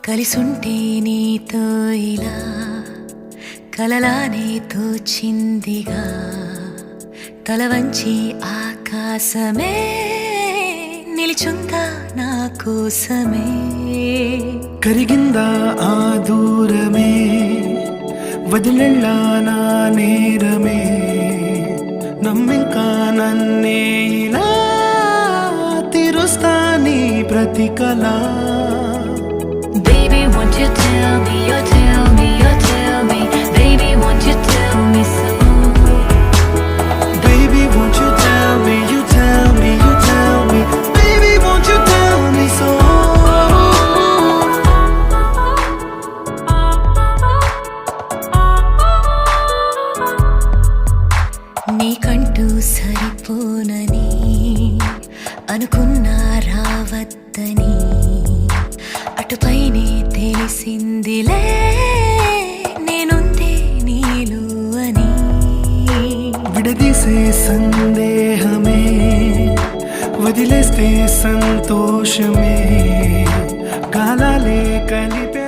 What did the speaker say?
కలిసుంటే నీతో ఇలా కలలానే తోచిందిగా తల వంచి ఆకాశమే నిలిచుందా నా కోసమే కరిగిందా ఆ దూరమే వదిలెళ్ళా నా నేరమే నమ్మింకా నన్నే ఇలా తీరుస్తా నీ ప్రతి కళ Baby, won't you tell me, you tell me, you tell me Baby, won't you tell me so Baby, won't you tell me, you tell me, you tell me Baby, won't you tell me so నీకంటూ సరిపోనని అనుకున్నా రావద్దని అటుపైనే తెలిసిందిలే నేనుందే నీలో అని విడదీసే సందేహమే వదిలేస్తే సంతోషమే కాలాలే కలిపే